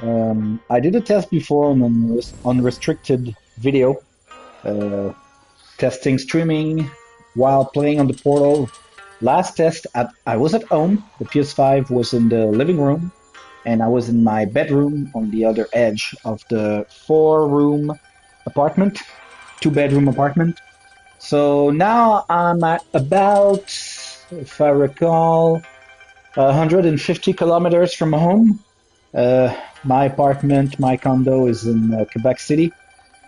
I did a test before on unrestricted video, uh, testing streaming while playing on the portal. Last test, I was at home. The PS5 was in the living room, and I was in my bedroom on the other edge of the four-room apartment, two-bedroom apartment. So now I'm at about, if I recall, 150 kilometers from home. My apartment, my condo is in Quebec City,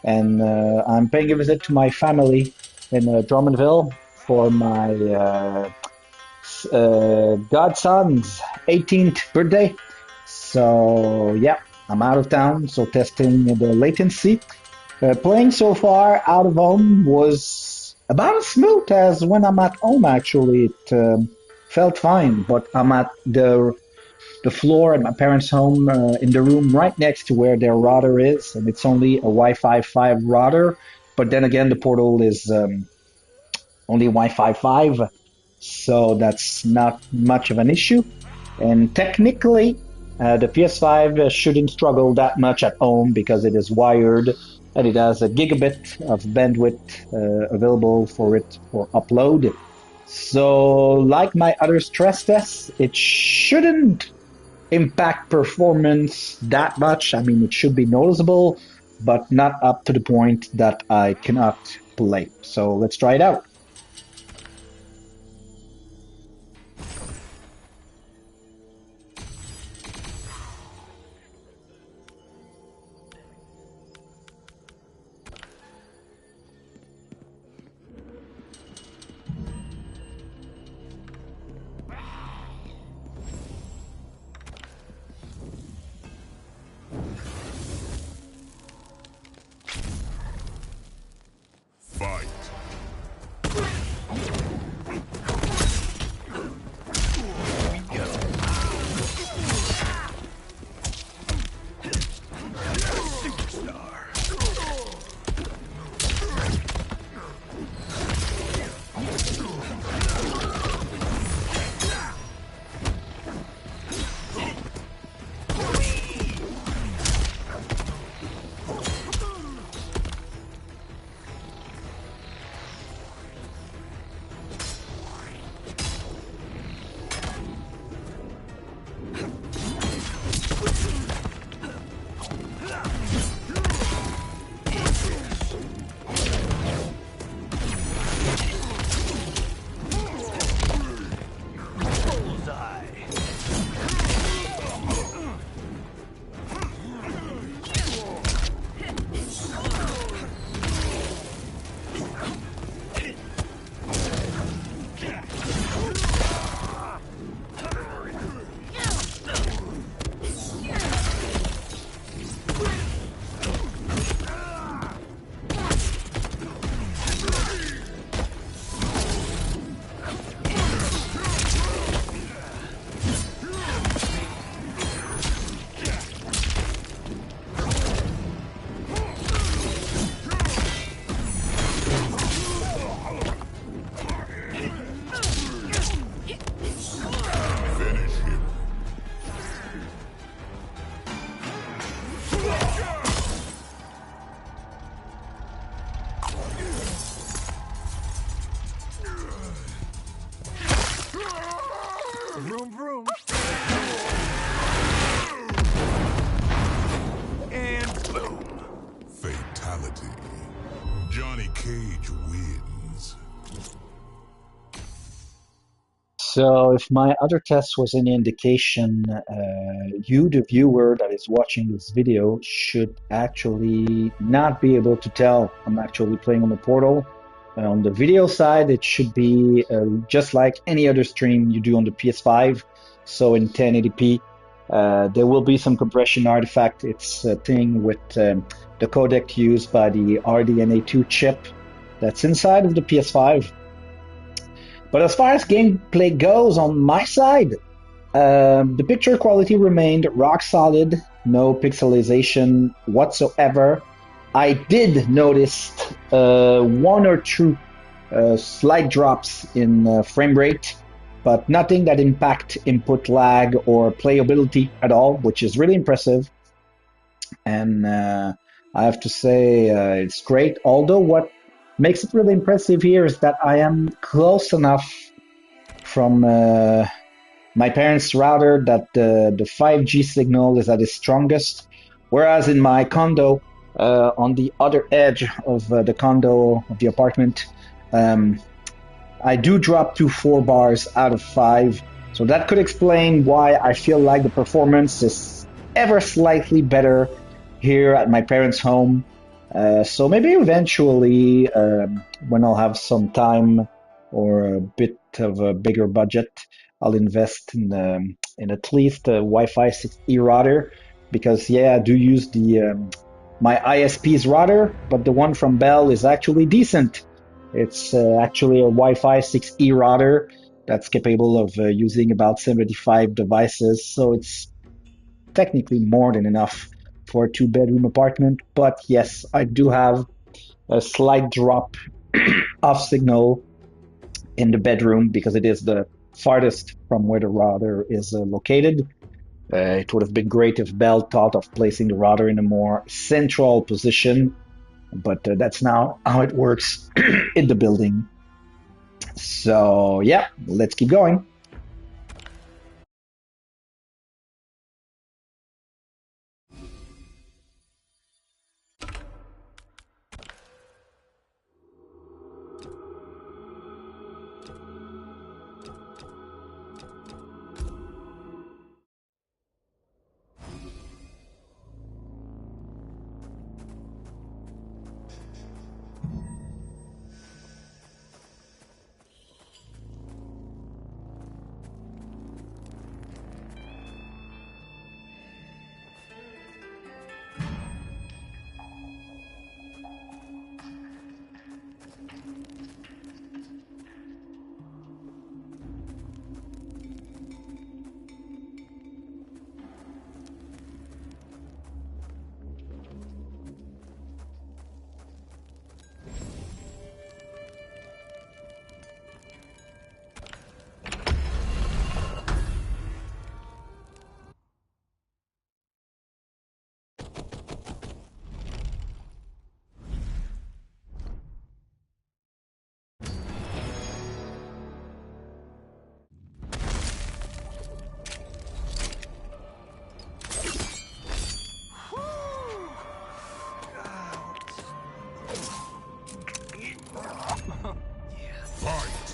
and I'm paying a visit to my family in Drummondville for my godson's 18th birthday. So yeah, I'm out of town, so testing the latency. Playing so far out of home was about as smooth as when I'm at home. Actually, it felt fine, but I'm at the floor at my parents' home in the room right next to where their router is, and it's only a Wi-Fi 5 router. But then again, the portal is only Wi-Fi 5, so that's not much of an issue. And technically, the PS5 shouldn't struggle that much at home because it is wired and it has a gigabit of bandwidth available for it for upload. So, like my other stress tests, it shouldn't impact performance that much. I mean, it should be noticeable, but not up to the point that I cannot play. So let's try it out. Fight. Vroom, vroom. And boom. Fatality. Johnny Cage wins. So, if my other test was any indication, you, the viewer that is watching this video, should actually not be able to tell I'm actually playing on the portal. On the video side, it should be just like any other stream you do on the PS5, so in 1080p. There will be some compression artifact. It's a thing with the codec used by the RDNA2 chip that's inside of the PS5. But as far as gameplay goes on my side, the picture quality remained rock solid, no pixelization whatsoever. I did notice one or two slight drops in frame rate, but nothing that impact input lag or playability at all, which is really impressive. and I have to say it's great. Although what makes it really impressive here is that I am close enough from my parents' router that the 5G signal is at its strongest, whereas in my condo, on the other edge of the condo of the apartment, um, I do drop to 4 bars out of 5. So that could explain why I feel like the performance is ever slightly better here at my parents' home. So maybe eventually, when I'll have some time or a bit of a bigger budget, I'll invest in at least a Wi-Fi 6E router because yeah, I do use the my ISP's router, but the one from Bell is actually decent. It's actually a Wi-Fi 6E router that's capable of using about 75 devices, so it's technically more than enough for a two-bedroom apartment. But yes, I do have a slight drop of signal in the bedroom because it is the farthest from where the router is located. It would have been great if Bell thought of placing the router in a more central position, but that's now how it works in the building. So yeah, let's keep going. Fight!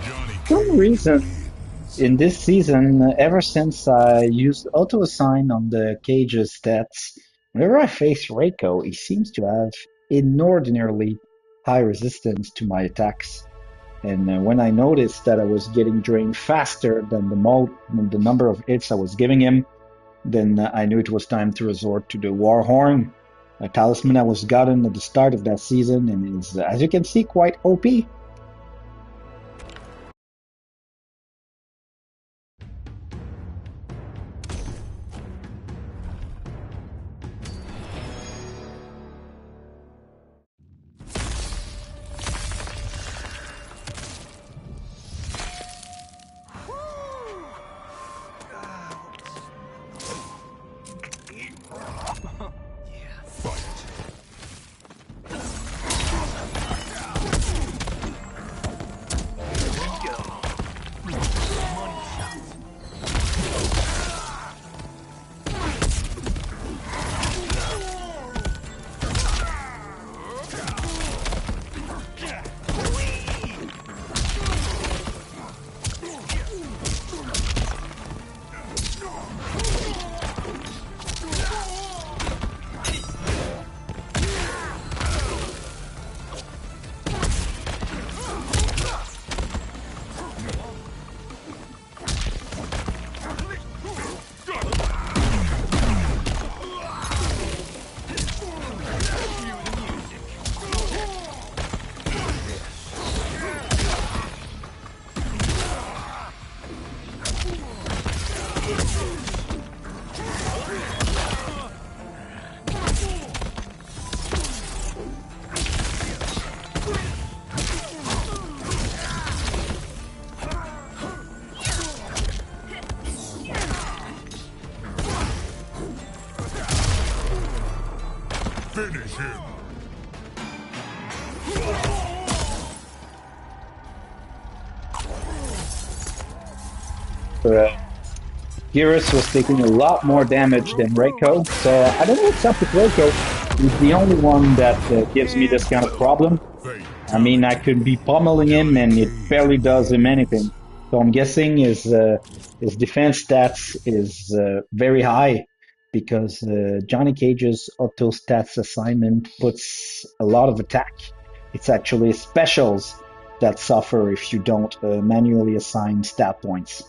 Johnny Some Cage reason wins. in this season, ever since I used auto assign on the Cage's stats, whenever I face Reiko, he seems to have inordinately high resistance to my attacks. And when I noticed that I was getting drained faster than the number of hits I was giving him, then I knew it was time to resort to the War Horn, a talisman I was gotten at the start of that season, and is, as you can see, quite OP. Finish him. Geras was taking a lot more damage than Reiko, so I don't know what's up with Reiko. He's the only one that gives me this kind of problem. I mean, I could be pummeling him and it barely does him anything. So I'm guessing his defense stats is very high because Johnny Cage's auto stats assignment puts a lot of attack. It's actually specials that suffer if you don't manually assign stat points.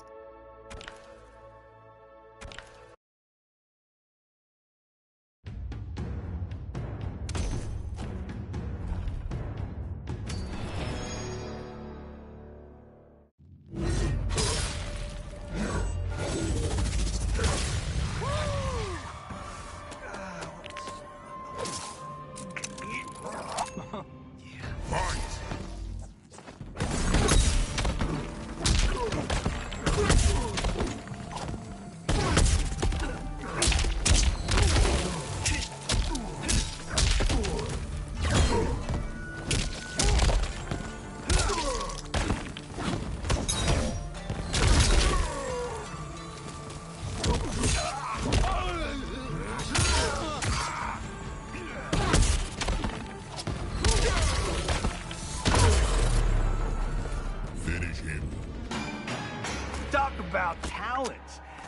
Talk about talent.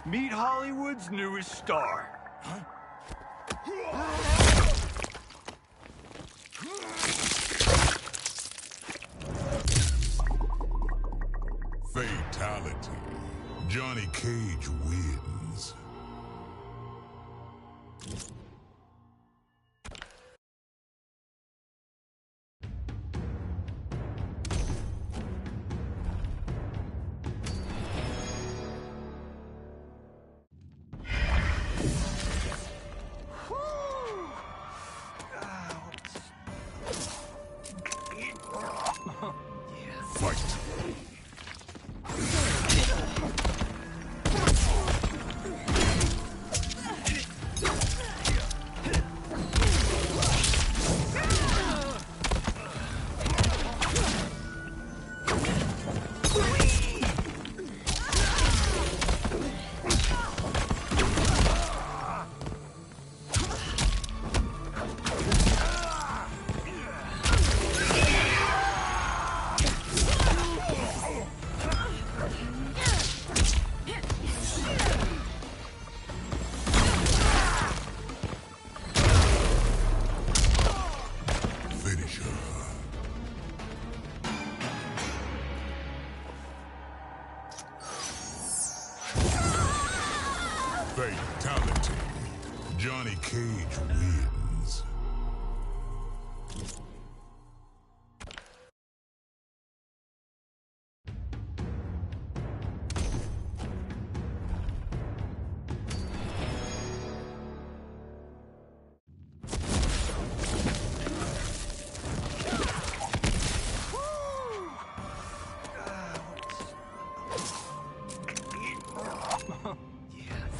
Meet Hollywood's newest star. Fatality. Johnny Cage wins. Fight. Fatality. Johnny Cage wins.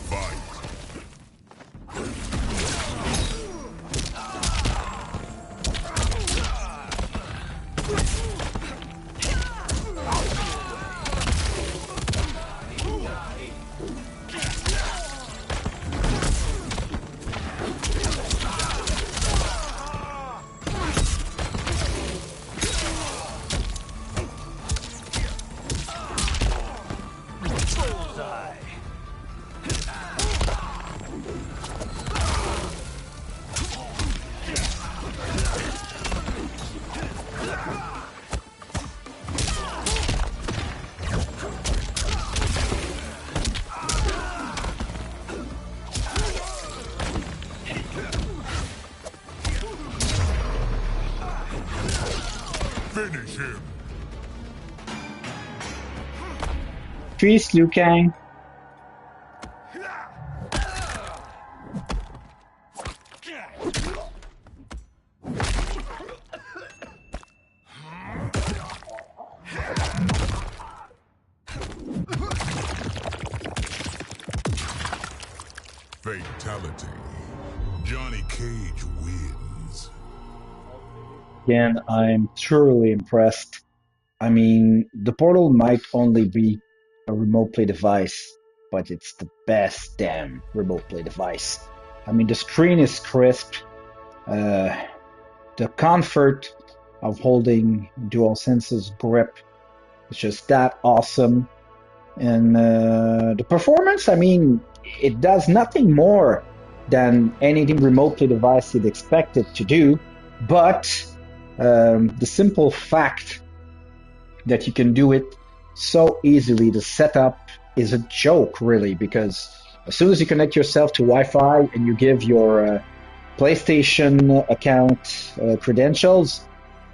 Fight. Finish him. Trees, Liu Kang. Fatality. Johnny Cage wins. again, I'm truly impressed. I mean, the Portal might only be a remote play device, but it's the best damn remote play device. I mean, the screen is crisp. Uh, the comfort of holding DualSense's grip is just that awesome. And the performance, I mean, it does nothing more than anything remotely device you'd expect it to do. But the simple fact that you can do it so easily, the setup is a joke, really, because as soon as you connect yourself to Wi Fi and you give your PlayStation account credentials,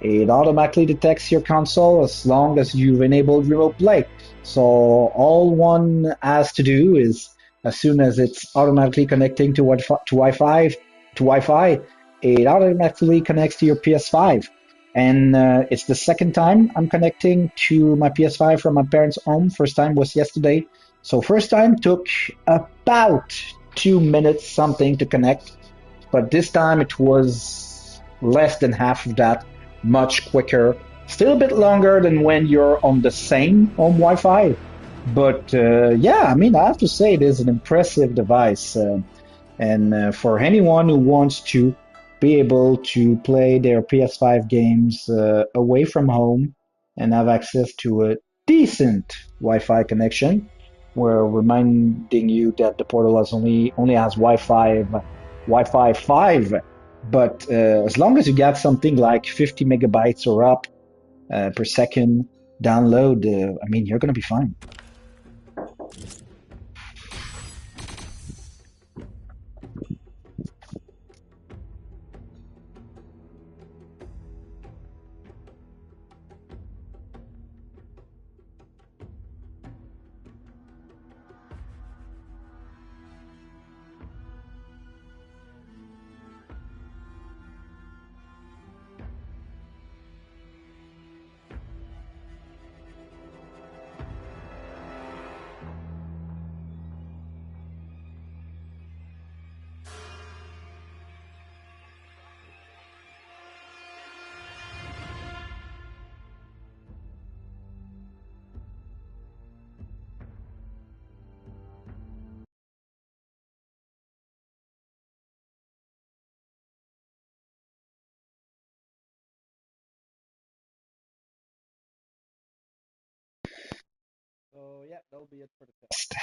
it automatically detects your console as long as you've enabled remote play. So all one has to do is, as soon as it's automatically connecting to Wi-Fi, it automatically connects to your PS5. And it's the second time I'm connecting to my PS5 from my parents' home. First time was yesterday. So first time took about 2 minutes something to connect, but this time it was less than half of that, much quicker. Still a bit longer than when you're on the same home Wi-Fi. But yeah, I mean, I have to say it is an impressive device. And for anyone who wants to be able to play their PS5 games away from home and have access to a decent Wi-Fi connection, we're reminding you that the Portal only has Wi-Fi 5, but as long as you got something like 50 megabytes or up per second download, I mean, you're gonna be fine. So yeah, that'll be it for the test.